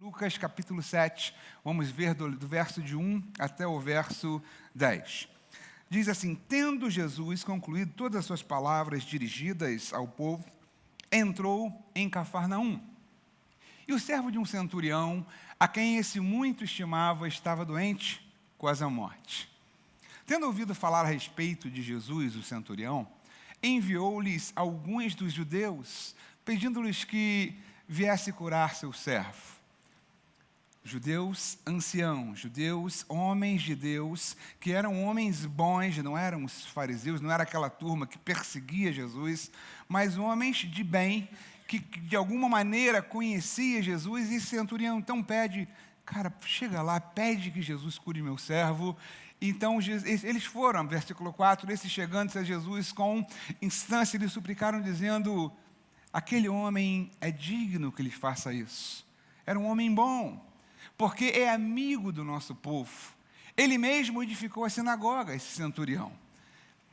Lucas capítulo 7, vamos ver do verso de 1 até o verso 10. Diz assim: tendo Jesus concluído todas as suas palavras dirigidas ao povo, entrou em Cafarnaum. E o servo de um centurião, a quem esse muito estimava, estava doente, quase à morte. Tendo ouvido falar a respeito de Jesus, o centurião, enviou-lhes alguns dos judeus, pedindo-lhes que viesse curar seu servo. Judeus anciãos, judeus, homens de Deus, que eram homens bons, não eram os fariseus, não era aquela turma que perseguia Jesus, mas homens de bem, que de alguma maneira conhecia Jesus, e esse centurião então pede, cara, chega lá, pede que Jesus cure meu servo. Então eles foram, versículo 4, esses chegando a Jesus com instância, lhe suplicaram dizendo, aquele homem é digno que lhe faça isso. Era um homem bom, porque é amigo do nosso povo. Ele mesmo edificou a sinagoga, esse centurião.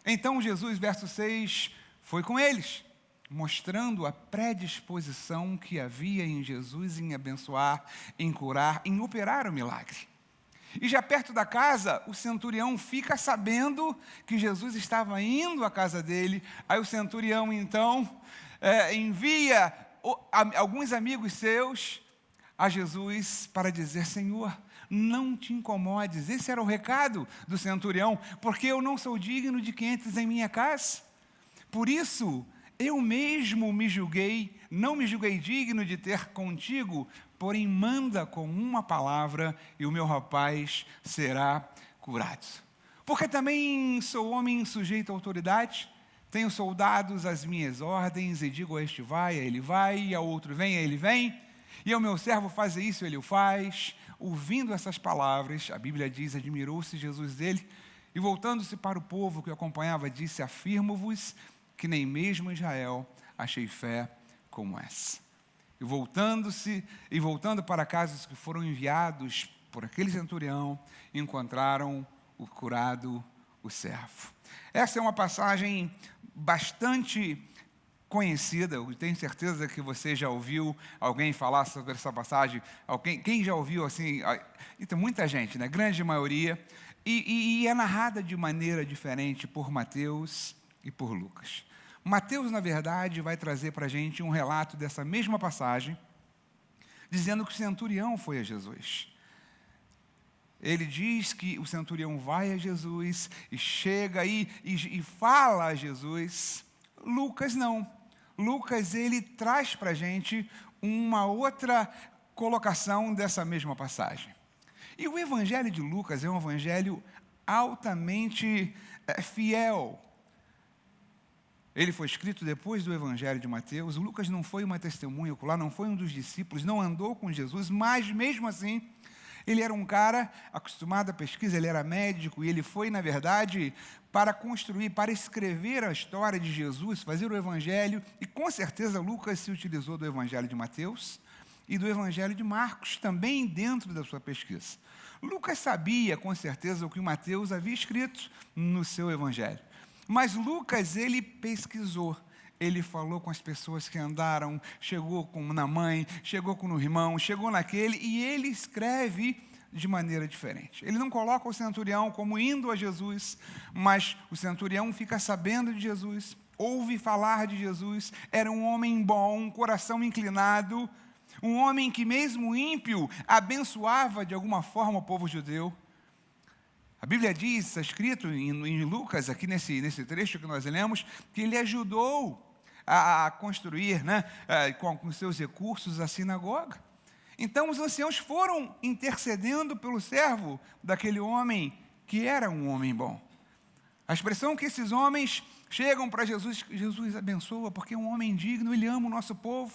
Então Jesus, verso 6, foi com eles, mostrando a predisposição que havia em Jesus em abençoar, em curar, em operar o milagre. E já perto da casa, o centurião fica sabendo que Jesus estava indo à casa dele. Aí o centurião, então, envia alguns amigos seus a Jesus para dizer, Senhor, não te incomodes. Esse era o recado do centurião, porque eu não sou digno de que entres em minha casa. Por isso, eu mesmo não me julguei digno de ter contigo, porém manda com uma palavra e o meu rapaz será curado. Porque também sou homem sujeito à autoridade, tenho soldados às minhas ordens, e digo a este vai, a ele vai, e ao outro vem, a ele vem, e ao meu servo faz isso, ele o faz. Ouvindo essas palavras, a Bíblia diz, admirou-se Jesus dele, e voltando-se para o povo que o acompanhava, disse, afirmo-vos que nem mesmo em Israel achei fé como essa. E voltando para casa, os que foram enviados por aquele centurião, encontraram o curado, o servo. Essa é uma passagem bastante conhecida, eu tenho certeza que você já ouviu alguém falar sobre essa passagem, quem já ouviu assim, e tem muita gente, né? Grande maioria, e é narrada de maneira diferente por Mateus e por Lucas. Mateus, na verdade, vai trazer para a gente um relato dessa mesma passagem, dizendo que o centurião foi a Jesus. Ele diz que o centurião vai a Jesus e chega aí e fala a Jesus. Lucas não. Lucas, ele traz para a gente uma outra colocação dessa mesma passagem. E o evangelho de Lucas é um evangelho altamente fiel. Ele foi escrito depois do evangelho de Mateus. O Lucas não foi uma testemunha ocular, não foi um dos discípulos, não andou com Jesus, mas mesmo assim, ele era um cara acostumado à pesquisa, ele era médico, e ele foi, na verdade, para escrever a história de Jesus, fazer o evangelho, e com certeza Lucas se utilizou do evangelho de Mateus e do evangelho de Marcos, também dentro da sua pesquisa. Lucas sabia, com certeza, o que Mateus havia escrito no seu evangelho. Mas Lucas, ele pesquisou, ele falou com as pessoas que andaram, chegou na mãe, chegou no irmão, chegou naquele, e ele escreve de maneira diferente. Ele não coloca o centurião como indo a Jesus, mas o centurião fica sabendo de Jesus, ouve falar de Jesus, era um homem bom, um coração inclinado, um homem que mesmo ímpio abençoava de alguma forma o povo judeu. A Bíblia diz, está escrito em Lucas, aqui nesse trecho que nós lemos, que ele ajudou a construir, com seus recursos, a sinagoga. Então os anciãos foram intercedendo pelo servo daquele homem que era um homem bom. A expressão que esses homens chegam para Jesus, Jesus abençoa, porque é um homem digno, ele ama o nosso povo.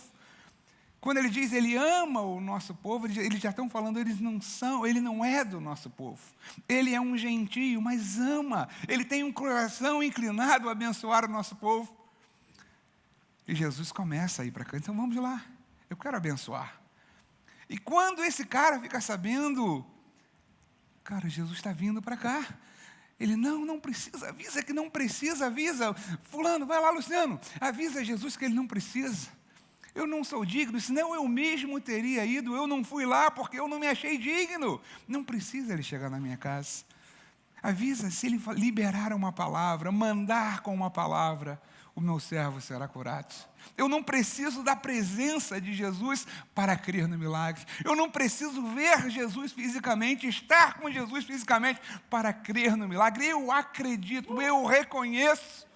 Quando ele diz ele ama o nosso povo, eles já estão falando, ele não é do nosso povo. Ele é um gentio, mas ama. Ele tem um coração inclinado a abençoar o nosso povo. E Jesus começa a ir para cá, então vamos lá, eu quero abençoar. E quando esse cara fica sabendo, cara, Jesus está vindo para cá. Ele, não precisa, avisa que não precisa, avisa. Fulano, vai lá, Luciano, avisa Jesus que ele não precisa. Eu não sou digno, senão eu mesmo teria ido. Eu não fui lá porque eu não me achei digno. Não precisa ele chegar na minha casa. Avisa, se ele liberar uma palavra, mandar com uma palavra, o meu servo será curado. Eu não preciso da presença de Jesus para crer no milagre. Eu não preciso ver Jesus fisicamente, estar com Jesus fisicamente para crer no milagre. Eu acredito, eu reconheço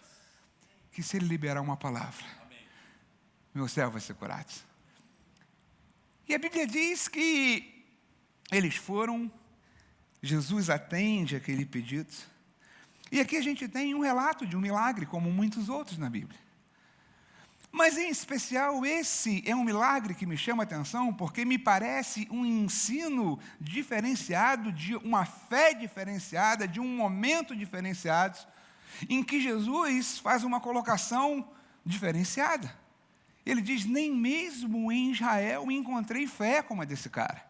que se ele liberar uma palavra, meu servo vai ser curado. E a Bíblia diz que eles foram, Jesus atende aquele pedido. E aqui a gente tem um relato de um milagre, como muitos outros na Bíblia. Mas, em especial, esse é um milagre que me chama a atenção, porque me parece um ensino diferenciado, de uma fé diferenciada, de um momento diferenciado, em que Jesus faz uma colocação diferenciada. Ele diz, nem mesmo em Israel encontrei fé como a desse cara.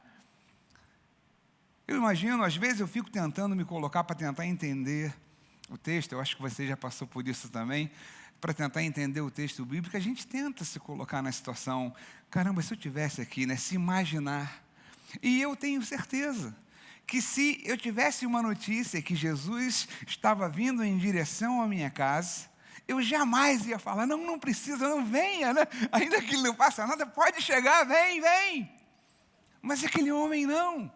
Eu imagino, às vezes eu fico tentando me colocar para tentar entender o texto, eu acho que você já passou por isso também, para tentar entender o texto bíblico, a gente tenta se colocar na situação, caramba, se eu estivesse aqui, né, se imaginar. E eu tenho certeza que se eu tivesse uma notícia que Jesus estava vindo em direção à minha casa, eu jamais ia falar, não precisa, não venha, né? Ainda que ele não faça nada, pode chegar, vem. Mas aquele homem não.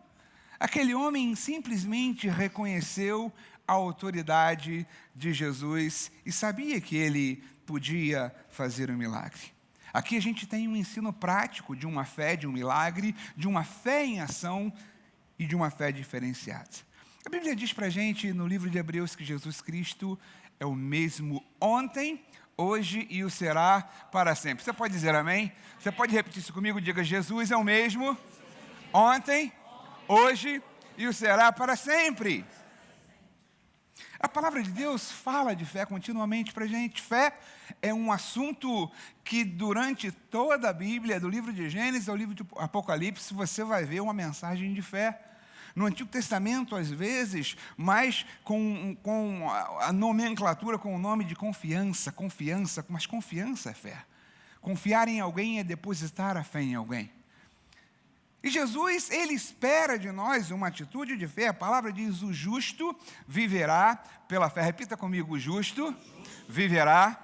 Aquele homem simplesmente reconheceu a autoridade de Jesus e sabia que ele podia fazer um milagre. Aqui a gente tem um ensino prático de uma fé, de um milagre, de uma fé em ação e de uma fé diferenciada. A Bíblia diz para a gente no livro de Hebreus que Jesus Cristo é o mesmo ontem, hoje e o será para sempre. Você pode dizer amém? Você pode repetir isso comigo? Diga, Jesus é o mesmo ontem, hoje e o será para sempre. A palavra de Deus fala de fé continuamente para a gente. Fé é um assunto que durante toda a Bíblia, do livro de Gênesis ao livro de Apocalipse, você vai ver uma mensagem de fé. No Antigo Testamento, às vezes, mas com a nomenclatura, com o nome de confiança, mas confiança é fé. Confiar em alguém é depositar a fé em alguém. E Jesus, ele espera de nós uma atitude de fé. A palavra diz, o justo viverá pela fé. Repita comigo, o justo viverá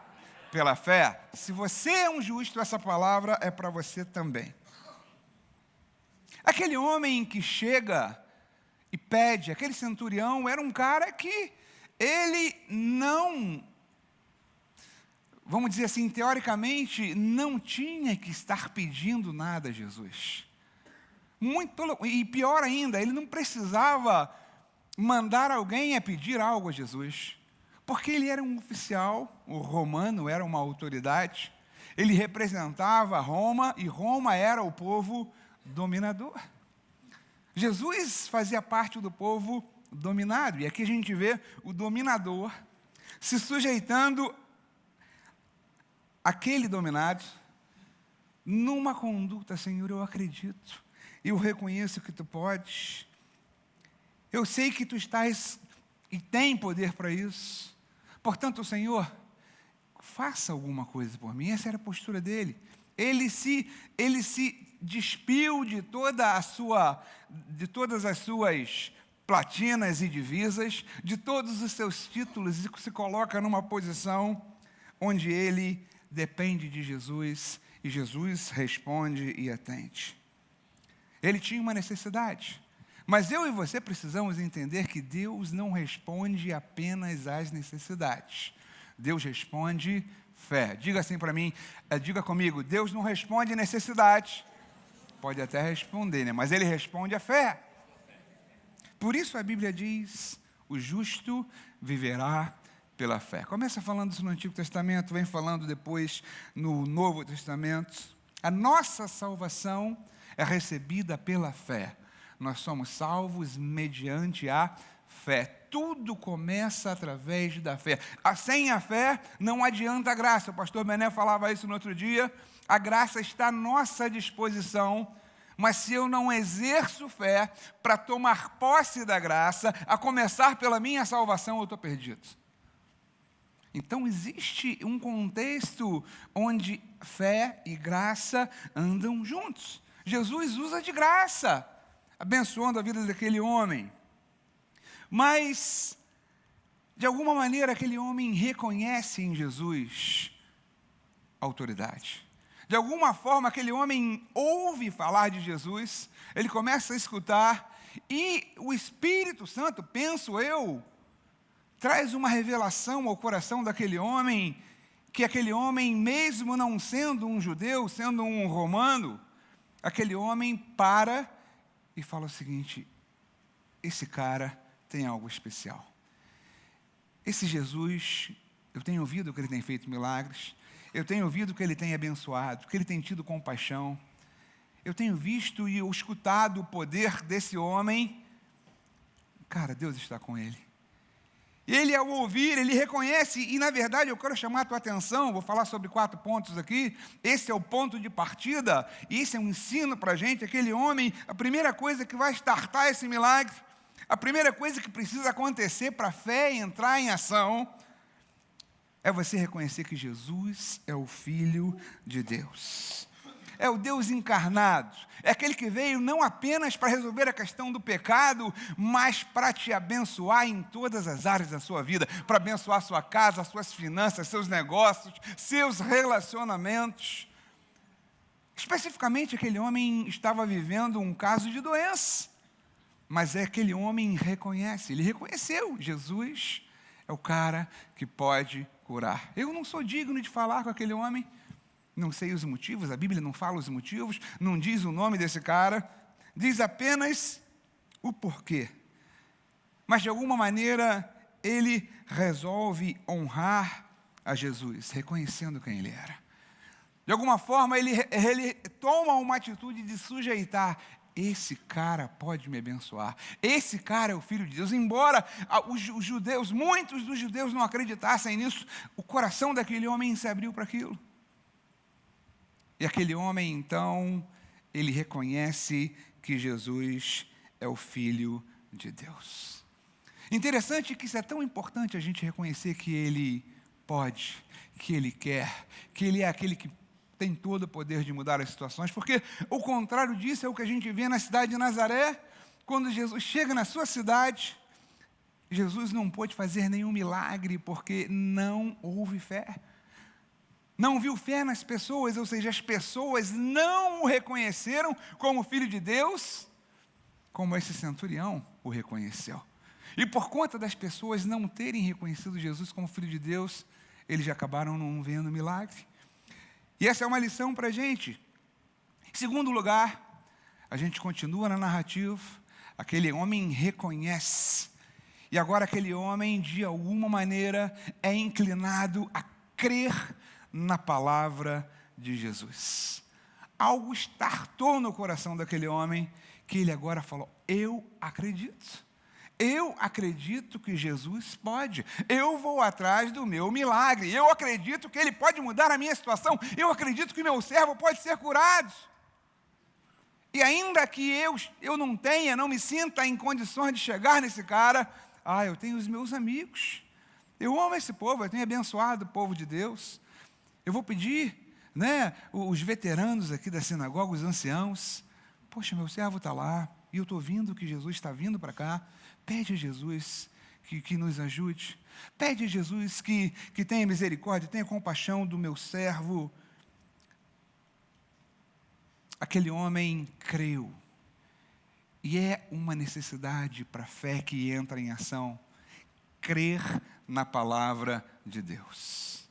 pela fé. Se você é um justo, essa palavra é para você também. Aquele homem que chega e pede, aquele centurião, era um cara que ele não, vamos dizer assim, teoricamente, não tinha que estar pedindo nada a Jesus. E pior ainda, ele não precisava mandar alguém a pedir algo a Jesus, porque ele era um oficial, o romano era uma autoridade, ele representava Roma, e Roma era o povo dominador. Jesus fazia parte do povo dominado, e aqui a gente vê o dominador se sujeitando àquele dominado numa conduta, Senhor, eu acredito, eu reconheço que tu podes, eu sei que tu estás e tem poder para isso, portanto, Senhor, faça alguma coisa por mim. Essa era a postura dele. Ele se despiu de todas as suas platinas e divisas, de todos os seus títulos, e se coloca numa posição onde ele depende de Jesus, e Jesus responde e atende. Ele tinha uma necessidade, mas eu e você precisamos entender que Deus não responde apenas às necessidades. Deus responde fé. Diga assim para mim, diga comigo, Deus não responde necessidade. Pode até responder, né? Mas Ele responde a fé. Por isso a Bíblia diz, o justo viverá pela fé. Começa falando isso no Antigo Testamento, vem falando depois no Novo Testamento. A nossa salvação é recebida pela fé. Nós somos salvos mediante a fé. Tudo começa através da fé. Sem a fé, não adianta a graça. O pastor Bené falava isso no outro dia. A graça está à nossa disposição, mas se eu não exerço fé para tomar posse da graça, a começar pela minha salvação, eu estou perdido. Então, existe um contexto onde fé e graça andam juntos. Jesus usa de graça, abençoando a vida daquele homem. Mas, de alguma maneira, aquele homem reconhece em Jesus autoridade. De alguma forma, aquele homem ouve falar de Jesus, ele começa a escutar, e o Espírito Santo, penso eu, traz uma revelação ao coração daquele homem, que aquele homem, mesmo não sendo um judeu, sendo um romano, aquele homem para e fala o seguinte: esse cara tem algo especial. Esse Jesus, eu tenho ouvido que ele tem feito milagres, eu tenho ouvido que ele tem abençoado, que ele tem tido compaixão, eu tenho visto e escutado o poder desse homem. Cara, Deus está com ele. Ele, ao ouvir, ele reconhece, e na verdade eu quero chamar a tua atenção, vou falar sobre 4 pontos aqui, esse é o ponto de partida, e esse é um ensino para a gente. Aquele homem, a primeira coisa que vai startar esse milagre, a primeira coisa que precisa acontecer para a fé entrar em ação, é você reconhecer que Jesus é o Filho de Deus. É o Deus encarnado, é aquele que veio não apenas para resolver a questão do pecado, mas para te abençoar em todas as áreas da sua vida, para abençoar a sua casa, as suas finanças, seus negócios, seus relacionamentos. Especificamente, aquele homem estava vivendo um caso de doença, mas aquele homem ele reconheceu, Jesus é o cara que pode curar. Eu não sou digno de falar com aquele homem, não sei os motivos, a Bíblia não fala os motivos, não diz o nome desse cara, diz apenas o porquê. Mas, de alguma maneira, ele resolve honrar a Jesus, reconhecendo quem ele era. De alguma forma, ele toma uma atitude de sujeitar. Esse cara pode me abençoar. Esse cara é o Filho de Deus. Embora os judeus, muitos dos judeus não acreditassem nisso, o coração daquele homem se abriu para aquilo. E aquele homem, então, ele reconhece que Jesus é o Filho de Deus. Interessante que isso é tão importante a gente reconhecer que ele pode, que ele quer, que ele é aquele que tem todo o poder de mudar as situações, porque o contrário disso é o que a gente vê na cidade de Nazaré. Quando Jesus chega na sua cidade, Jesus não pôde fazer nenhum milagre porque não houve fé. Não viu fé nas pessoas, ou seja, as pessoas não o reconheceram como Filho de Deus, como esse centurião o reconheceu. E por conta das pessoas não terem reconhecido Jesus como Filho de Deus, eles já acabaram não vendo milagre. E essa é uma lição para a gente. Em segundo lugar, a gente continua na narrativa, aquele homem reconhece, e agora aquele homem, de alguma maneira, é inclinado a crer na palavra de Jesus. Algo startou no coração daquele homem, que ele agora falou: eu acredito. Eu acredito que Jesus pode. Eu vou atrás do meu milagre. Eu acredito que ele pode mudar a minha situação. Eu acredito que meu servo pode ser curado. E ainda que eu não me sinta em condições de chegar nesse cara, eu tenho os meus amigos. Eu amo esse povo, eu tenho abençoado o povo de Deus. Eu vou pedir, os veteranos aqui da sinagoga, os anciãos, poxa, meu servo está lá, e eu estou ouvindo que Jesus está vindo para cá. Pede a Jesus que nos ajude. Pede a Jesus que tenha misericórdia, tenha compaixão do meu servo. Aquele homem creu. E é uma necessidade para a fé que entra em ação. Crer na palavra de Deus.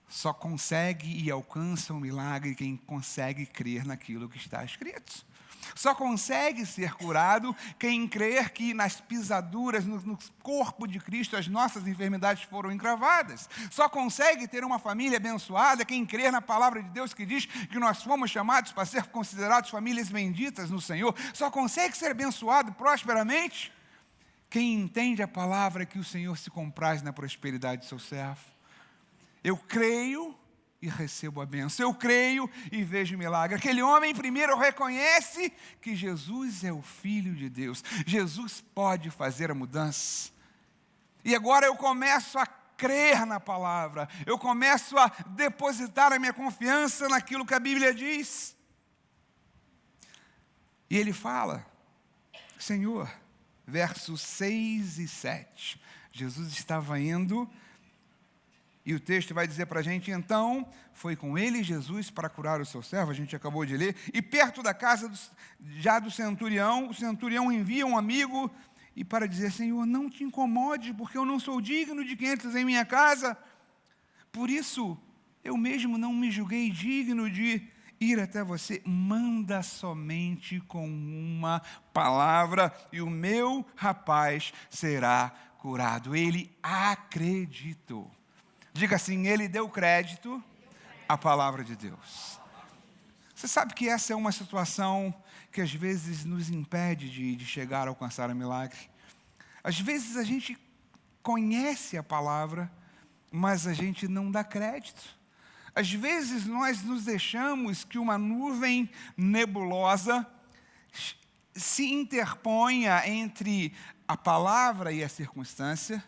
Só consegue e alcança o milagre quem consegue crer naquilo que está escrito. Só consegue ser curado quem crer que nas pisaduras, no corpo de Cristo, as nossas enfermidades foram encravadas. Só consegue ter uma família abençoada quem crer na palavra de Deus que diz que nós fomos chamados para ser considerados famílias benditas no Senhor. Só consegue ser abençoado prosperamente quem entende a palavra que o Senhor se compraz na prosperidade do seu servo. Eu creio e recebo a bênção. Eu creio e vejo milagre. Aquele homem primeiro reconhece que Jesus é o Filho de Deus. Jesus pode fazer a mudança. E agora eu começo a crer na palavra. Eu começo a depositar a minha confiança naquilo que a Bíblia diz. E ele fala, Senhor, versos 6 e 7. Jesus estava indo, e o texto vai dizer para a gente, então, foi com ele Jesus para curar o seu servo, a gente acabou de ler, e perto da casa já do centurião, o centurião envia um amigo, e para dizer, Senhor, não te incomode, porque eu não sou digno de que entres em minha casa, por isso, eu mesmo não me julguei digno de ir até você, manda somente com uma palavra, e o meu rapaz será curado. Ele acreditou. Diga assim, ele deu crédito à palavra de Deus. Você sabe que essa é uma situação que às vezes nos impede de chegar a alcançar o milagre. Às vezes a gente conhece a palavra, mas a gente não dá crédito. Às vezes nós nos deixamos que uma nuvem nebulosa se interponha entre a palavra e a circunstância,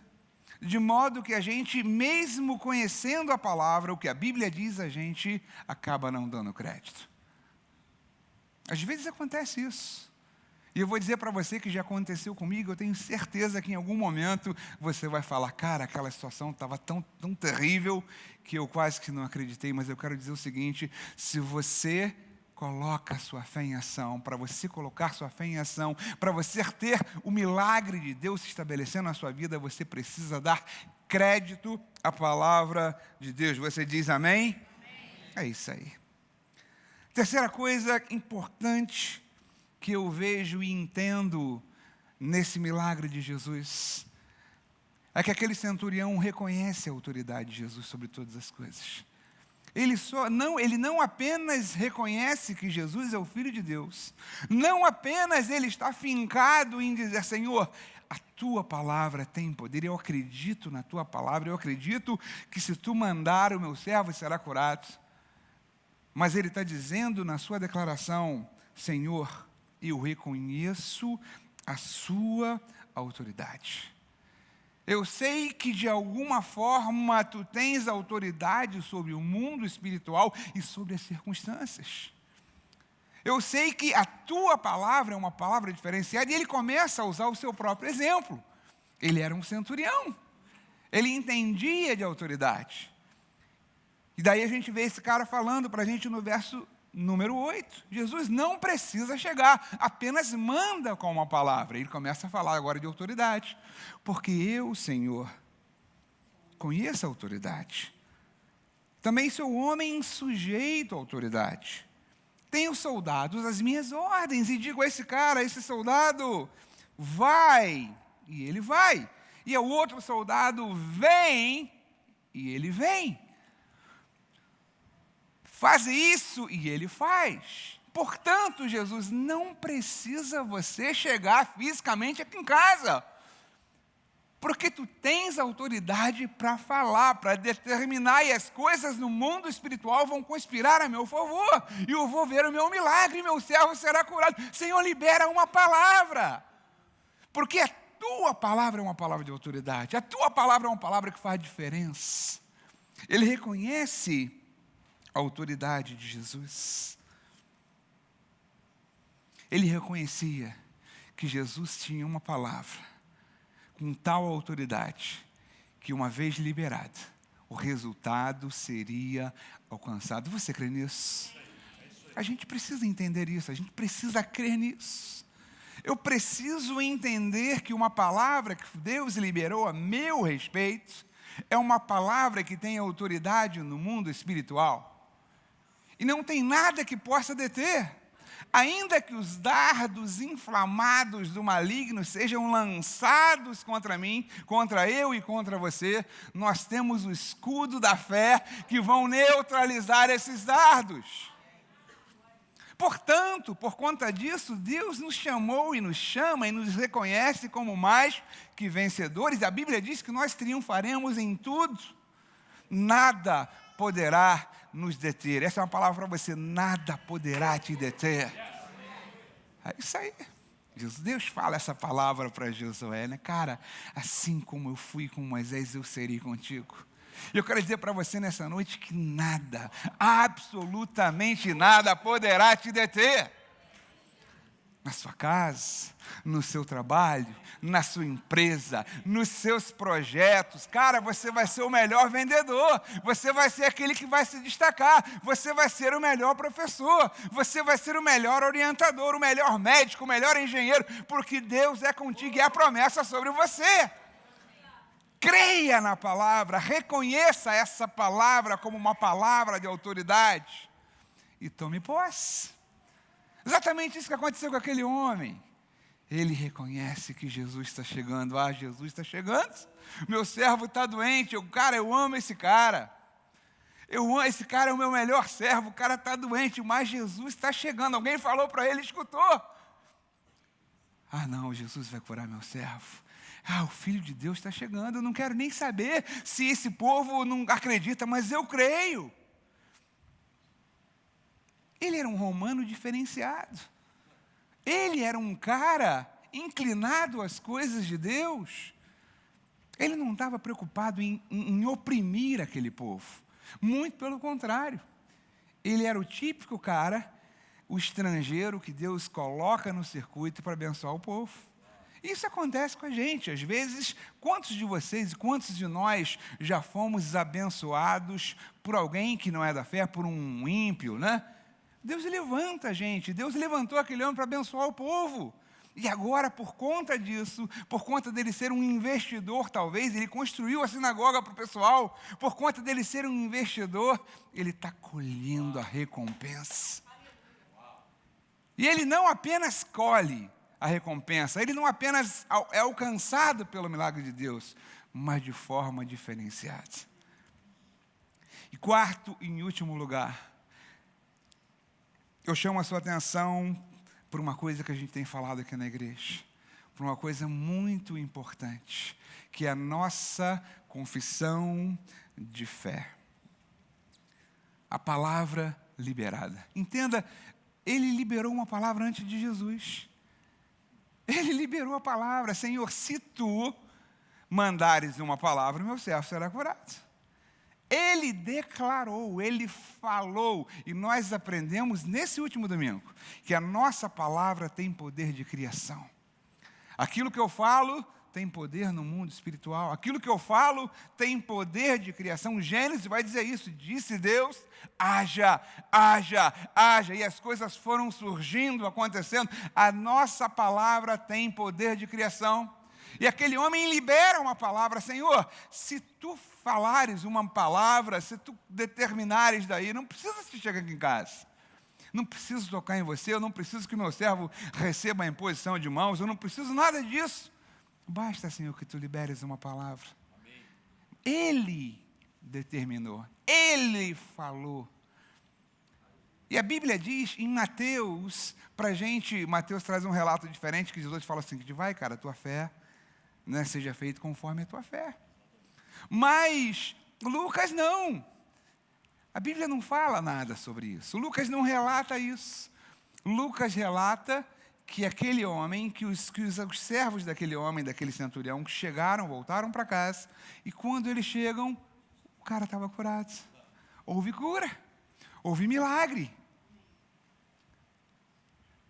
de modo que a gente, mesmo conhecendo a palavra, o que a Bíblia diz, a gente acaba não dando crédito. Às vezes acontece isso. E eu vou dizer para você que já aconteceu comigo, eu tenho certeza que em algum momento você vai falar, cara, aquela situação estava tão terrível que eu quase que não acreditei, mas eu quero dizer o seguinte, se você coloca a sua fé em ação, para você colocar sua fé em ação, para você ter o milagre de Deus se estabelecendo na sua vida, você precisa dar crédito à palavra de Deus. Você diz amém? Amém. É isso aí. Terceira coisa importante que eu vejo e entendo nesse milagre de Jesus, é que aquele centurião reconhece a autoridade de Jesus sobre todas as coisas. Ele não apenas reconhece que Jesus é o Filho de Deus, não apenas ele está fincado em dizer, Senhor, a tua palavra tem poder, eu acredito na tua palavra, eu acredito que se tu mandar o meu servo será curado. Mas ele está dizendo na sua declaração, Senhor, eu reconheço a sua autoridade. Eu sei que de alguma forma tu tens autoridade sobre o mundo espiritual e sobre as circunstâncias. Eu sei que a tua palavra é uma palavra diferenciada e ele começa a usar o seu próprio exemplo. Ele era um centurião. Ele entendia de autoridade. E daí a gente vê esse cara falando para a gente no verso número 8. Jesus não precisa chegar, apenas manda com uma palavra. Ele começa a falar agora de autoridade. Porque eu, Senhor, conheço a autoridade. Também sou homem sujeito à autoridade. Tenho soldados às minhas ordens. E digo a esse cara, a esse soldado, vai, e ele vai. E ao outro soldado, vem, e ele vem. Faz isso, e ele faz. Portanto, Jesus, não precisa você chegar fisicamente aqui em casa. Porque tu tens autoridade para falar, para determinar, e as coisas no mundo espiritual vão conspirar a meu favor, e eu vou ver o meu milagre, e meu servo será curado. Senhor, libera uma palavra, porque a tua palavra é uma palavra de autoridade, a tua palavra é uma palavra que faz diferença. Ele reconhece a autoridade de Jesus. Ele reconhecia que Jesus tinha uma palavra com tal autoridade, que uma vez liberada, o resultado seria alcançado. Você crê nisso? A gente precisa entender isso, a gente precisa crer nisso. Eu preciso entender que uma palavra que Deus liberou a meu respeito, é uma palavra que tem autoridade no mundo espiritual. E não tem nada que possa deter. Ainda que os dardos inflamados do maligno sejam lançados contra mim, contra eu e contra você, nós temos o escudo da fé que vão neutralizar esses dardos. Portanto, por conta disso, Deus nos chamou e nos chama e nos reconhece como mais que vencedores. A Bíblia diz que nós triunfaremos em tudo. Nada poderá nos deter. Essa é uma palavra para você, nada poderá te deter. É isso aí. Deus fala essa palavra para Josué, né? Cara, assim como eu fui com Moisés, eu serei contigo. E eu quero dizer para você nessa noite que nada, absolutamente nada poderá te deter. Na sua casa, no seu trabalho, na sua empresa, nos seus projetos. Cara, você vai ser o melhor vendedor, você vai ser aquele que vai se destacar, você vai ser o melhor professor, você vai ser o melhor orientador, o melhor médico, o melhor engenheiro, porque Deus é contigo e há promessa sobre você. Creia na palavra, reconheça essa palavra como uma palavra de autoridade e tome posse. Exatamente isso que aconteceu com aquele homem. Ele reconhece que Jesus está chegando. Ah, Jesus está chegando. Meu servo está doente. Eu amo esse cara. Esse cara é o meu melhor servo. O cara está doente, mas Jesus está chegando. Alguém falou para ele, escutou. Ah, não, Jesus vai curar meu servo. Ah, o Filho de Deus está chegando. Eu não quero nem saber se esse povo não acredita, mas eu creio. Ele era um romano diferenciado. Ele era um cara inclinado às coisas de Deus. Ele não estava preocupado em oprimir aquele povo. Muito pelo contrário. Ele era o típico cara, o estrangeiro que Deus coloca no circuito para abençoar o povo. Isso acontece com a gente. Às vezes, quantos de vocês e quantos de nós já fomos abençoados por alguém que não é da fé, por um ímpio, né? Deus levanta a gente, Deus levantou aquele homem para abençoar o povo. E agora, por conta disso, por conta dele ser um investidor, talvez, ele construiu a sinagoga para o pessoal, por conta dele ser um investidor, ele está colhendo a recompensa. E ele não apenas colhe a recompensa, ele não apenas é alcançado pelo milagre de Deus, mas de forma diferenciada. E quarto e em último lugar, eu chamo a sua atenção por uma coisa que a gente tem falado aqui na igreja, por uma coisa muito importante, que é a nossa confissão de fé. A palavra liberada. Entenda, ele liberou uma palavra antes de Jesus. Ele liberou a palavra: Senhor, se tu mandares uma palavra, o meu servo será curado. Ele declarou, ele falou, e nós aprendemos nesse último domingo, que a nossa palavra tem poder de criação. Aquilo que eu falo tem poder no mundo espiritual, aquilo que eu falo tem poder de criação. Gênesis vai dizer isso, disse Deus, haja, haja, haja, e as coisas foram surgindo, acontecendo. A nossa palavra tem poder de criação. E aquele homem libera uma palavra: Senhor, se tu falares uma palavra, se tu determinares daí, não precisa se chegar aqui em casa, não preciso tocar em você, eu não preciso que o meu servo receba a imposição de mãos, eu não preciso nada disso. Basta, Senhor, que tu liberes uma palavra. Amém. Ele determinou, ele falou. E a Bíblia diz em Mateus, para a gente, Mateus traz um relato diferente, que Jesus fala assim, que vai, cara, a tua fé, né, seja feito conforme a tua fé. Mas Lucas não. A Bíblia não fala nada sobre isso. Lucas não relata isso. Lucas relata que aquele homem, que os servos daquele homem, daquele centurião, que chegaram, voltaram para casa, e quando eles chegam, o cara estava curado. Houve cura, houve milagre.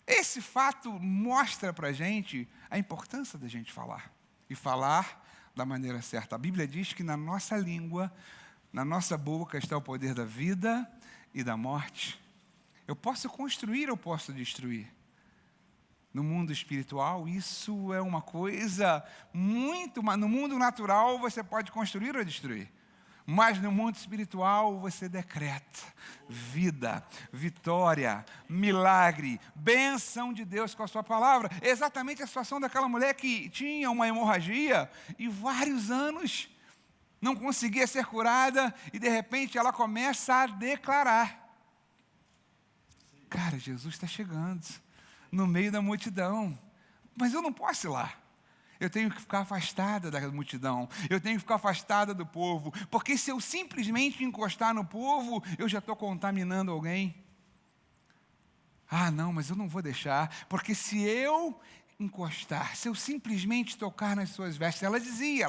Esse fato mostra para a gente a importância da gente falar. E falar da maneira certa. A Bíblia diz que na nossa língua, na nossa boca está o poder da vida e da morte. Eu posso construir, eu posso destruir. No mundo espiritual, isso é uma coisa muito... No mundo natural, você pode construir ou destruir. Mas no mundo espiritual, você decreta vida, vitória, milagre, bênção de Deus com a sua palavra. Exatamente a situação daquela mulher que tinha uma hemorragia e vários anos não conseguia ser curada, e de repente ela começa a declarar: cara, Jesus está chegando no meio da multidão, mas eu não posso ir lá. Eu tenho que ficar afastada da multidão, eu tenho que ficar afastada do povo, porque se eu simplesmente encostar no povo, eu já estou contaminando alguém. Ah, não, mas eu não vou deixar, porque se eu encostar, se eu simplesmente tocar nas suas vestes, ela dizia,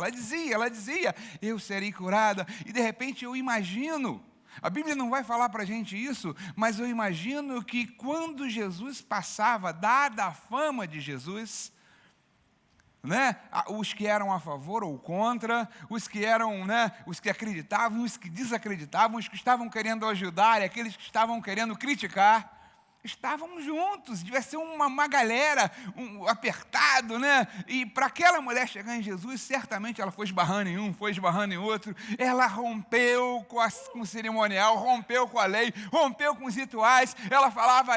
eu serei curada. E de repente eu imagino, a Bíblia não vai falar para a gente isso, mas eu imagino que quando Jesus passava, dada a fama de Jesus, né, os que eram a favor ou contra, os que eram, né, os que acreditavam, os que desacreditavam, os que estavam querendo ajudar e aqueles que estavam querendo criticar, estávamos juntos. Devia ser uma galera, apertado, né? E para aquela mulher chegar em Jesus, certamente ela foi esbarrando em um, foi esbarrando em outro. Ela rompeu com o cerimonial, rompeu com a lei, rompeu com os rituais. Ela falava,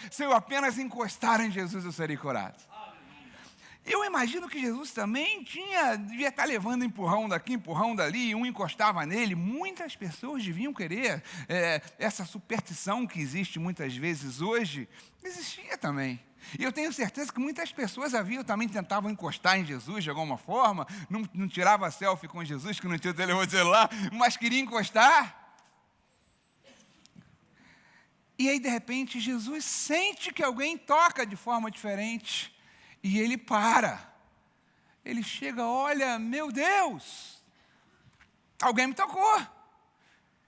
se eu apenas encostar em Jesus, eu serei curado. Eu imagino que Jesus também devia estar levando empurrão daqui, empurrão dali, e um encostava nele. Muitas pessoas deviam querer. Essa superstição que existe muitas vezes hoje, existia também. E eu tenho certeza que muitas pessoas também tentavam encostar em Jesus de alguma forma, não tirava selfie com Jesus, que não tinha telefone celular, mas queria encostar. E aí, de repente, Jesus sente que alguém toca de forma diferente. E ele para, ele chega, olha, meu Deus, alguém me tocou.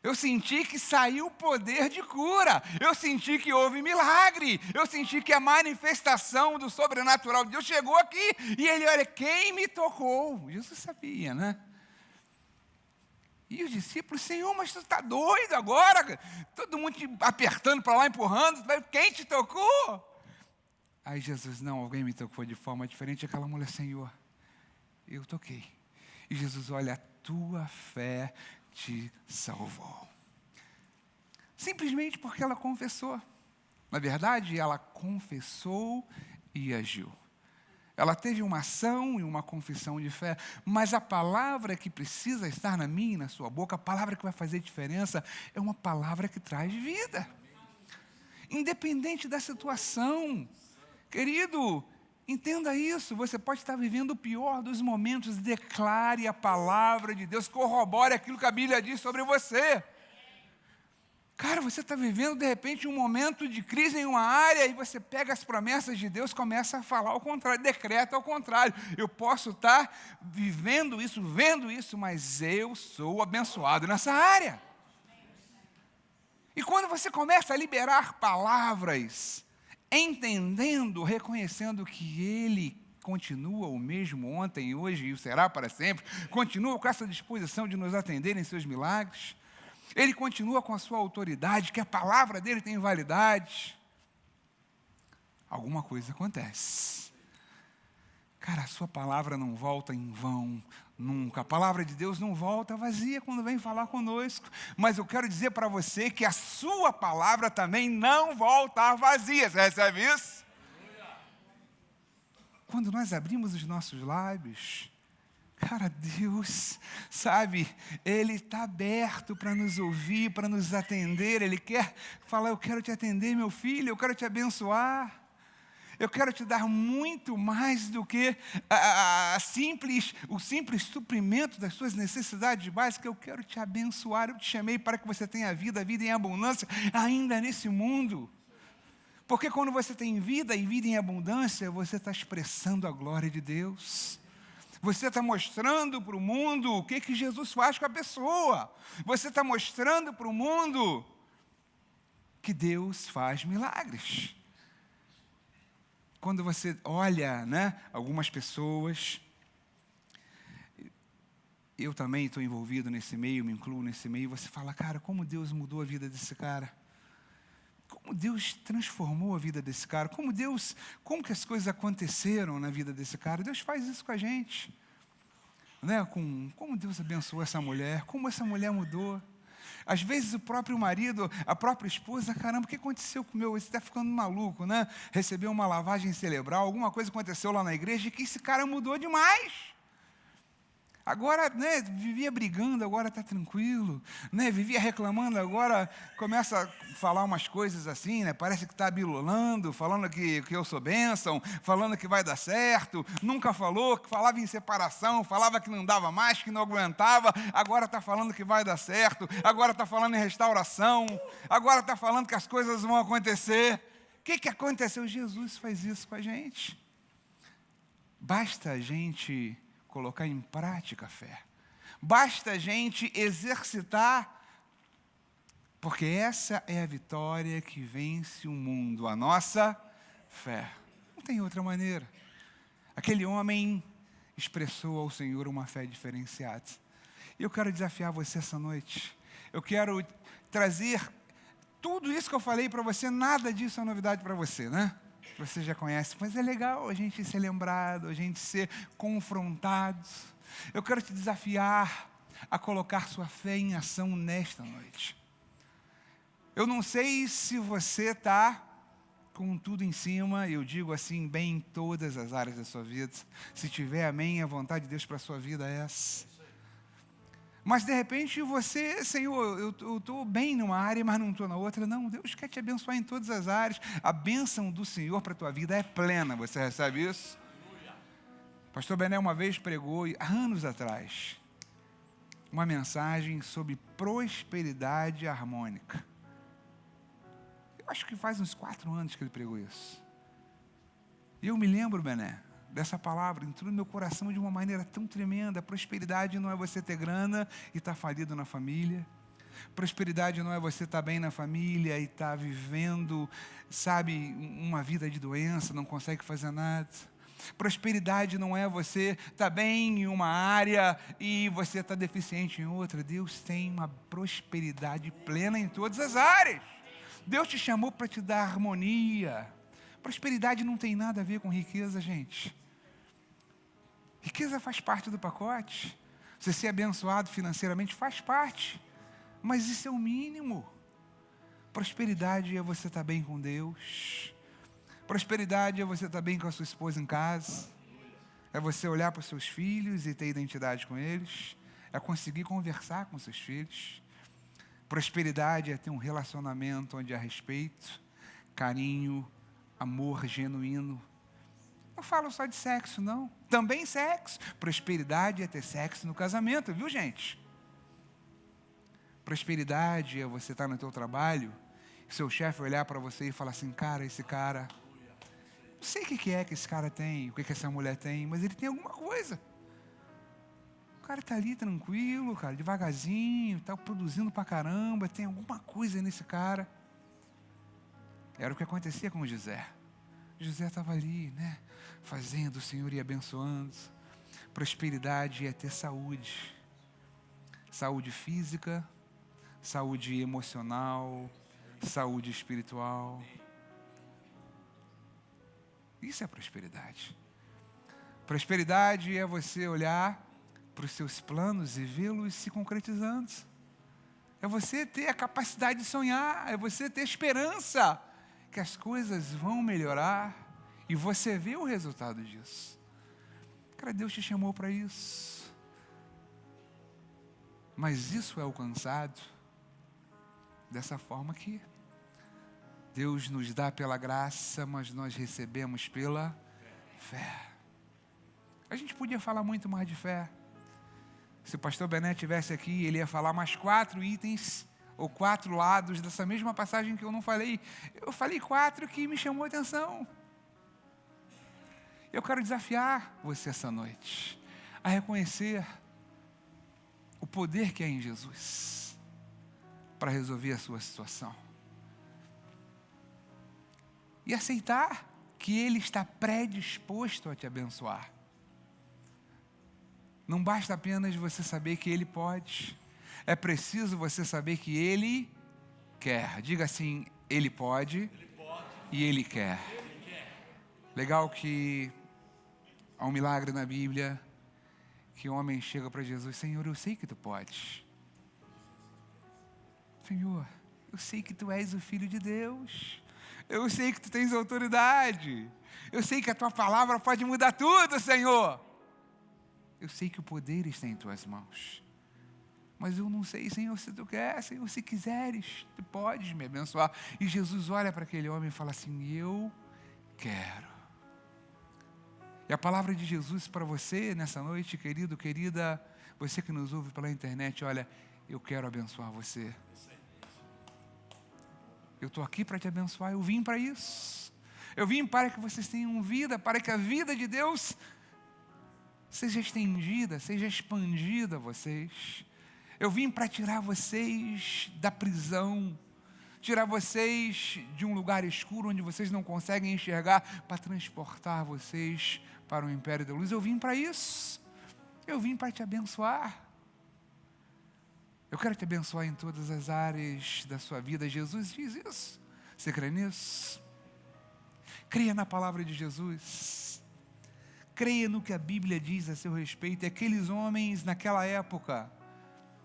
Eu senti que saiu o poder de cura, eu senti que houve milagre, eu senti que a manifestação do sobrenatural de Deus chegou aqui. E ele olha, quem me tocou? Jesus sabia, né? E os discípulos, Senhor, mas tu está doido agora? Todo mundo te apertando para lá, empurrando, quem te tocou? Aí Jesus, não, alguém me tocou de forma diferente. Aquela mulher, Senhor, eu toquei. E Jesus, olha, a tua fé te salvou. Simplesmente porque ela confessou. Na verdade, ela confessou e agiu. Ela teve uma ação e uma confissão de fé, mas a palavra que precisa estar na minha e na sua boca, a palavra que vai fazer diferença, é uma palavra que traz vida. Independente da situação. Querido, entenda isso, você pode estar vivendo o pior dos momentos, declare a palavra de Deus, corrobore aquilo que a Bíblia diz sobre você. Cara, você está vivendo de repente um momento de crise em uma área e você pega as promessas de Deus, começa a falar ao contrário, decreta ao contrário. Eu posso estar vivendo isso, vendo isso, mas eu sou abençoado nessa área. E quando você começa a liberar palavras, entendendo, reconhecendo que Ele continua o mesmo ontem, hoje e o será para sempre, continua com essa disposição de nos atender em seus milagres, Ele continua com a sua autoridade, que a palavra dEle tem validade, alguma coisa acontece. Cara, a sua palavra não volta em vão, nunca. A palavra de Deus não volta vazia quando vem falar conosco. Mas eu quero dizer para você que a sua palavra também não volta vazia. Você recebe isso? Quando nós abrimos os nossos lábios, cara, Deus, sabe, Ele está aberto para nos ouvir, para nos atender. Ele quer falar, eu quero te atender, meu filho, eu quero te abençoar. Eu quero te dar muito mais do que o simples suprimento das suas necessidades básicas. Eu quero te abençoar. Eu te chamei para que você tenha vida em abundância, ainda nesse mundo. Porque quando você tem vida e vida em abundância, você está expressando a glória de Deus. Você está mostrando para o mundo o que Jesus faz com a pessoa. Você está mostrando para o mundo que Deus faz milagres. Quando você olha, né, algumas pessoas, eu também estou envolvido nesse meio, me incluo nesse meio, você fala, cara, como Deus mudou a vida desse cara? Como Deus transformou a vida desse cara? Como que as coisas aconteceram na vida desse cara? Deus faz isso com a gente. Né? Como Deus abençoou essa mulher, como essa mulher mudou. Às vezes o próprio marido, a própria esposa, caramba, o que aconteceu com o meu? Você está ficando maluco, né? Recebeu uma lavagem cerebral, alguma coisa aconteceu lá na igreja que esse cara mudou demais. Agora, né, vivia brigando, agora está tranquilo, né, vivia reclamando, agora começa a falar umas coisas assim, né, parece que está bilulando, falando que eu sou bênção, falando que vai dar certo, nunca falou, que falava em separação, falava que não dava mais, que não aguentava, agora está falando que vai dar certo, agora está falando em restauração, agora está falando que as coisas vão acontecer. O que aconteceu? Jesus faz isso com a gente. Basta a gente colocar em prática a fé. Basta a gente exercitar, porque essa é a vitória que vence o mundo, a nossa fé. Não tem outra maneira. Aquele homem expressou ao Senhor uma fé diferenciada. E eu quero desafiar você essa noite. Eu quero trazer tudo isso que eu falei para você, nada disso é novidade para você, né? Você já conhece, mas é legal a gente ser lembrado, a gente ser confrontado. Eu quero te desafiar a colocar sua fé em ação nesta noite. Eu não sei se você está com tudo em cima, eu digo assim, bem em todas as áreas da sua vida. Se tiver, amém, a vontade de Deus para a sua vida é essa. Mas de repente você, Senhor, eu estou bem numa área, mas não estou na outra. Não, Deus quer te abençoar em todas as áreas. A bênção do Senhor para a tua vida é plena, você recebe isso? Pastor Bené uma vez pregou, anos atrás, uma mensagem sobre prosperidade harmônica. Eu acho que faz uns 4 anos que ele pregou isso. E eu me lembro, Bené, dessa palavra, entrou no meu coração de uma maneira tão tremenda. Prosperidade não é você ter grana e estar falido na família. Prosperidade não é você estar bem na família e estar vivendo, sabe, uma vida de doença, não consegue fazer nada. Prosperidade não é você estar bem em uma área e você estar deficiente em outra. Deus tem uma prosperidade plena em todas as áreas. Deus te chamou para te dar harmonia. Prosperidade não tem nada a ver com riqueza, gente. Riqueza faz parte do pacote. Você ser abençoado financeiramente faz parte. Mas isso é o mínimo. Prosperidade é você estar bem com Deus. Prosperidade é você estar bem com a sua esposa em casa. É você olhar para os seus filhos e ter identidade com eles. É conseguir conversar com seus filhos. Prosperidade é ter um relacionamento onde há respeito, carinho, amor genuíno. Não falo só de sexo, não. Também sexo. Prosperidade é ter sexo no casamento, viu, gente? Prosperidade é você estar no teu trabalho, seu chefe olhar para você e falar assim, cara, esse cara, não sei o que é que esse cara tem, o que essa mulher tem, mas ele tem alguma coisa. O cara está ali tranquilo, cara, devagarzinho, está produzindo pra caramba, tem alguma coisa nesse cara. Era o que acontecia com José. José estava ali, né, fazendo, o Senhor ia abençoando. Prosperidade é ter saúde. Saúde física, saúde emocional, saúde espiritual. Isso é prosperidade. Prosperidade é você olhar para os seus planos e vê-los se concretizando. É você ter a capacidade de sonhar, é você ter esperança que as coisas vão melhorar e você vê o resultado disso. Cara, Deus te chamou para isso. Mas isso é alcançado dessa forma aqui. Deus nos dá pela graça, mas nós recebemos pela fé. A gente podia falar muito mais de fé. Se o pastor Bené estivesse aqui, ele ia falar mais 4 itens, ou 4 lados dessa mesma passagem que eu não falei. Eu falei 4 que me chamou a atenção. Eu quero desafiar você essa noite a reconhecer o poder que é em Jesus para resolver a sua situação. E aceitar que Ele está predisposto a te abençoar. Não basta apenas você saber que Ele pode. É preciso você saber que Ele quer. Diga assim, Ele pode e Ele quer. Legal que há um milagre na Bíblia, que o homem chega para Jesus, Senhor, eu sei que Tu podes. Senhor, eu sei que Tu és o Filho de Deus. Eu sei que Tu tens autoridade. Eu sei que a Tua palavra pode mudar tudo, Senhor. Eu sei que o poder está em Tuas mãos. Mas eu não sei, Senhor, se Tu quer, Senhor, se quiseres, Tu podes me abençoar. E Jesus olha para aquele homem e fala assim, eu quero. E a palavra de Jesus para você nessa noite, querido, querida, você que nos ouve pela internet, olha, eu quero abençoar você. Eu estou aqui para te abençoar, eu vim para isso. Eu vim para que vocês tenham vida, para que a vida de Deus seja estendida, seja expandida a vocês. Eu vim para tirar vocês da prisão, tirar vocês de um lugar escuro onde vocês não conseguem enxergar, para transportar vocês para o império da luz. Eu vim para isso. Eu vim para te abençoar. Eu quero te abençoar em todas as áreas da sua vida. Jesus diz isso. Você crê nisso? Creia na palavra de Jesus. Creia no que a Bíblia diz a seu respeito. E aqueles homens naquela época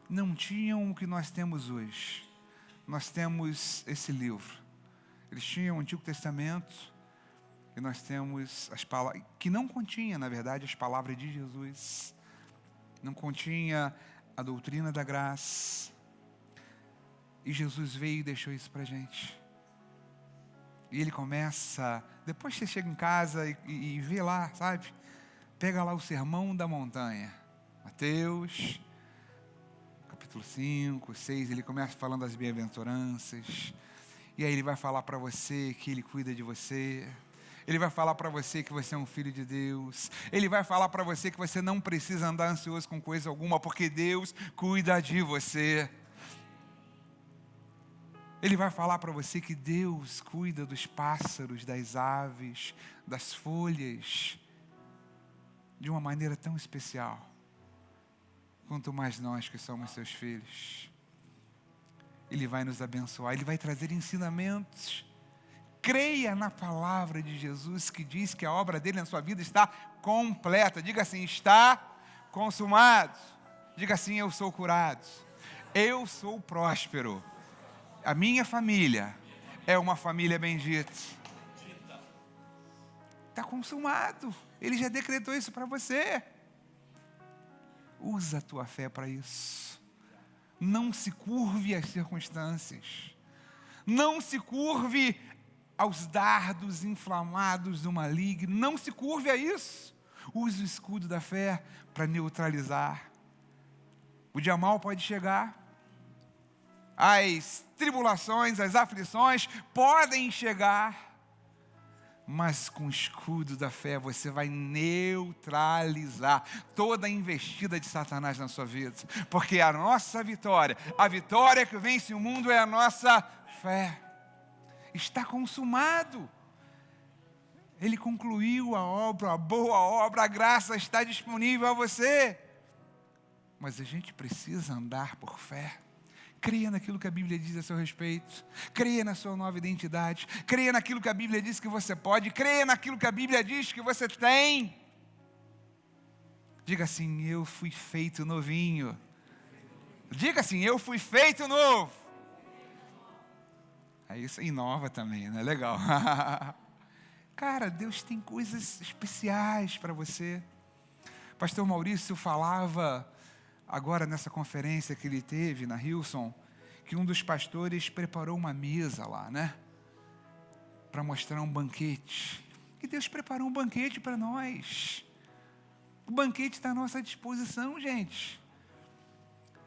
não tinham o que nós temos hoje. Nós temos esse livro. Eles tinham o Antigo Testamento e nós temos as palavras, que não continha, na verdade, as palavras de Jesus. Não continha a doutrina da graça. E Jesus veio e deixou isso para a gente. E ele começa, depois você chega em casa e vê lá, sabe? Pega lá o Sermão da Montanha. Mateus, capítulo 5, 6, ele começa falando das bem-aventuranças. E aí ele vai falar para você que ele cuida de você. Ele vai falar para você que você é um filho de Deus. Ele vai falar para você que você não precisa andar ansioso com coisa alguma, porque Deus cuida de você. Ele vai falar para você que Deus cuida dos pássaros, das aves, das folhas, de uma maneira tão especial, quanto mais nós que somos seus filhos. Ele vai nos abençoar, Ele vai trazer ensinamentos. Creia na palavra de Jesus que diz que a obra dele na sua vida está completa. Diga assim, está consumado. Diga assim, eu sou curado. Eu sou próspero. A minha família é uma família bendita. Está consumado. Ele já decretou isso para você. Usa a tua fé para isso. Não se curve às circunstâncias. Não se curve aos dardos inflamados do maligno. Não se curve a isso. Use o escudo da fé para neutralizar. O dia mau pode chegar. As tribulações, as aflições podem chegar. Mas com o escudo da fé você vai neutralizar toda a investida de Satanás na sua vida. Porque a nossa vitória, a vitória que vence o mundo é a nossa fé. Está consumado. Ele concluiu a obra, a boa obra, a graça está disponível a você. Mas a gente precisa andar por fé. Creia naquilo que a Bíblia diz a seu respeito. Creia na sua nova identidade. Creia naquilo que a Bíblia diz que você pode. Creia naquilo que a Bíblia diz que você tem. Diga assim, eu fui feito novinho. Diga assim, eu fui feito novo. É isso, inova também, né? Legal. Cara, Deus tem coisas especiais para você. Pastor Maurício falava agora nessa conferência que ele teve na Hillsong, que um dos pastores preparou uma mesa lá, né? Para mostrar um banquete. E Deus preparou um banquete para nós. O banquete está à nossa disposição, gente.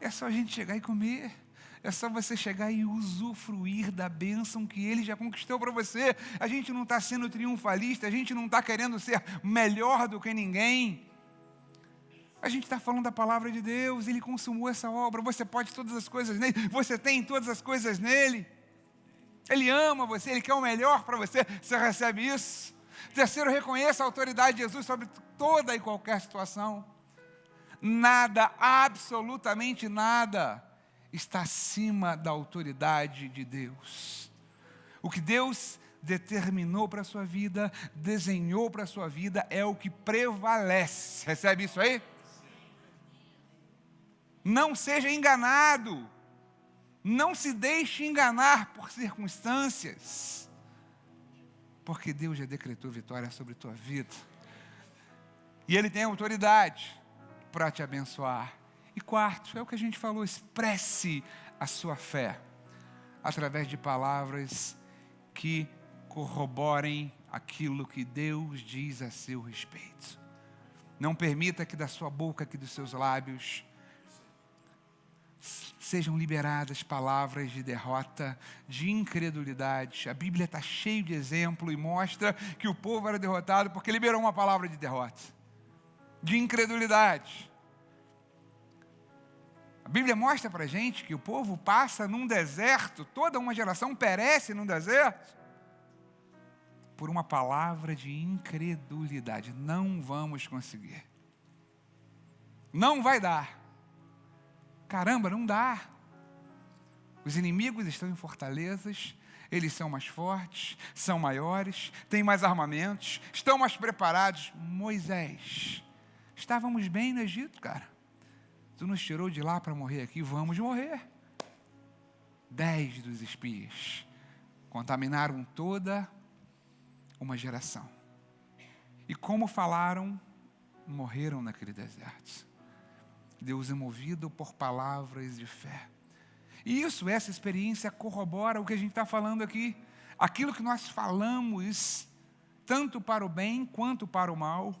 É só a gente chegar e comer. É só você chegar e usufruir da bênção que Ele já conquistou para você. A gente não está sendo triunfalista, a gente não está querendo ser melhor do que ninguém. A gente está falando da palavra de Deus, Ele consumou essa obra, você pode todas as coisas nele, você tem todas as coisas nele. Ele ama você, Ele quer o melhor para você, você recebe isso. Terceiro, reconheça a autoridade de Jesus sobre toda e qualquer situação. Nada, absolutamente nada, está acima da autoridade de Deus. O que Deus determinou para a sua vida, desenhou para a sua vida, é o que prevalece. Recebe isso aí? Não seja enganado. Não se deixe enganar por circunstâncias. Porque Deus já decretou vitória sobre a tua vida. E Ele tem autoridade para te abençoar. E quarto, é o que a gente falou, expresse a sua fé através de palavras que corroborem aquilo que Deus diz a seu respeito. Não permita que da sua boca, que dos seus lábios, sejam liberadas palavras de derrota, de incredulidade. A Bíblia está cheia de exemplo e mostra que o povo era derrotado porque liberou uma palavra de derrota. de incredulidade. A Bíblia mostra para a gente que o povo passa num deserto, toda uma geração perece num deserto, por uma palavra de incredulidade. Não vamos conseguir. Não vai dar. Caramba, não dá. Os inimigos estão em fortalezas, eles são mais fortes, são maiores, têm mais armamentos, estão mais preparados. Moisés, estávamos bem no Egito, cara. Tu nos tirou de lá para morrer aqui, vamos morrer. 10 dos espias contaminaram toda uma geração. E como falaram, morreram naquele deserto. Deus é movido por palavras de fé. E essa experiência corrobora o que a gente está falando aqui. Aquilo que nós falamos, tanto para o bem quanto para o mal,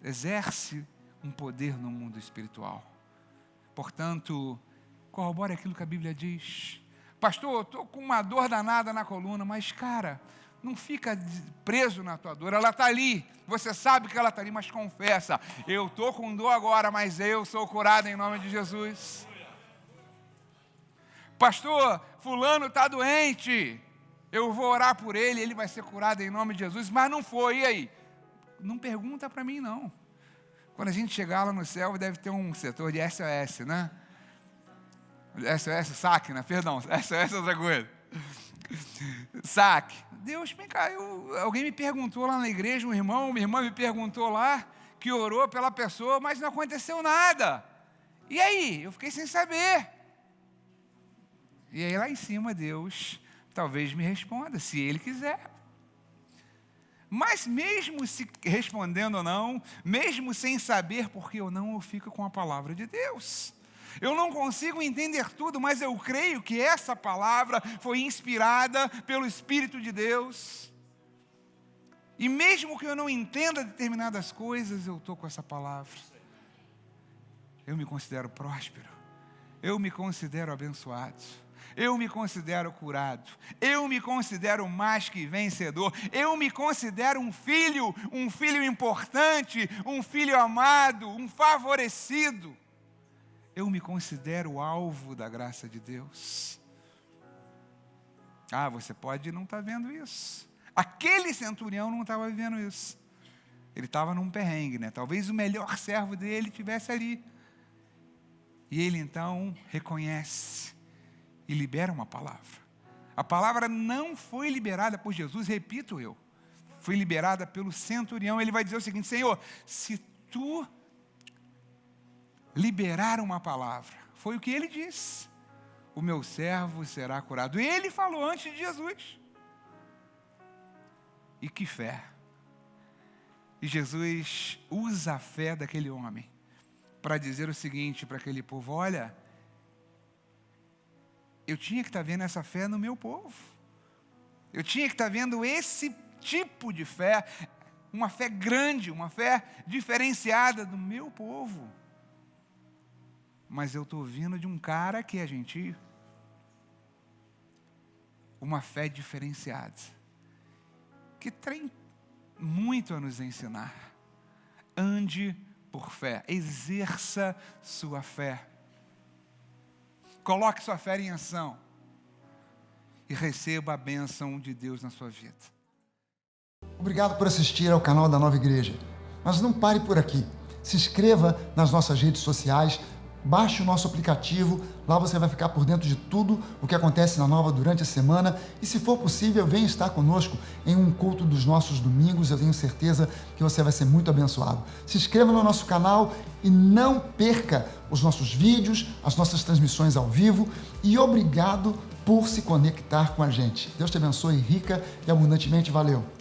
exerce um poder no mundo espiritual. Portanto, corrobora aquilo que a Bíblia diz. Pastor, eu estou com uma dor danada na coluna, mas cara, não fica preso na tua dor, ela está ali, você sabe que ela está ali, mas confessa, eu estou com dor agora, mas eu sou curado em nome de Jesus. Pastor, fulano está doente, eu vou orar por ele, ele vai ser curado em nome de Jesus, mas não foi, e aí? Não pergunta para mim não. Quando a gente chegar lá no céu, deve ter um setor de SOS, né? SOS, saque, né? Perdão, SOS é outra coisa. Saque. Deus, vem cá, alguém me perguntou lá na igreja, minha irmã me perguntou lá, que orou pela pessoa, mas não aconteceu nada. E aí? Eu fiquei sem saber. E aí lá em cima, Deus talvez me responda, se Ele quiser. Mas mesmo se respondendo ou não, mesmo sem saber por que ou não, eu fico com a palavra de Deus. Eu não consigo entender tudo, mas eu creio que essa palavra foi inspirada pelo Espírito de Deus. E mesmo que eu não entenda determinadas coisas, eu estou com essa palavra. Eu me considero próspero. Eu me considero abençoado. Eu me considero curado. Eu me considero mais que vencedor. Eu me considero um filho importante, um filho amado, um favorecido. Eu me considero alvo da graça de Deus. Ah, você pode não estar vendo isso. Aquele centurião não estava vivendo isso. Ele estava num perrengue, né? Talvez o melhor servo dele estivesse ali. E ele então reconhece e libera uma palavra. A palavra não foi liberada por Jesus, repito eu. Foi liberada pelo centurião. Ele vai dizer o seguinte: Senhor, se tu liberar uma palavra, foi o que ele disse, o meu servo será curado. Ele falou antes de Jesus. E que fé. E Jesus usa a fé daquele homem para dizer o seguinte para aquele povo: olha, eu tinha que estar vendo essa fé no meu povo. Eu tinha que estar vendo esse tipo de fé, uma fé grande, uma fé diferenciada do meu povo. Mas eu estou vindo de um cara que é gentio. Uma fé diferenciada, que tem muito a nos ensinar. Ande por fé, exerça sua fé. Coloque sua fé em ação e receba a bênção de Deus na sua vida. Obrigado por assistir ao canal da Nova Igreja. Mas não pare por aqui. Se inscreva nas nossas redes sociais, baixe o nosso aplicativo, lá você vai ficar por dentro de tudo o que acontece na Nova durante a semana e, se for possível, venha estar conosco em um culto dos nossos domingos. Eu tenho certeza que você vai ser muito abençoado. Se inscreva no nosso canal e não perca os nossos vídeos, as nossas transmissões ao vivo, e obrigado por se conectar com a gente. Deus te abençoe rica e abundantemente. Valeu!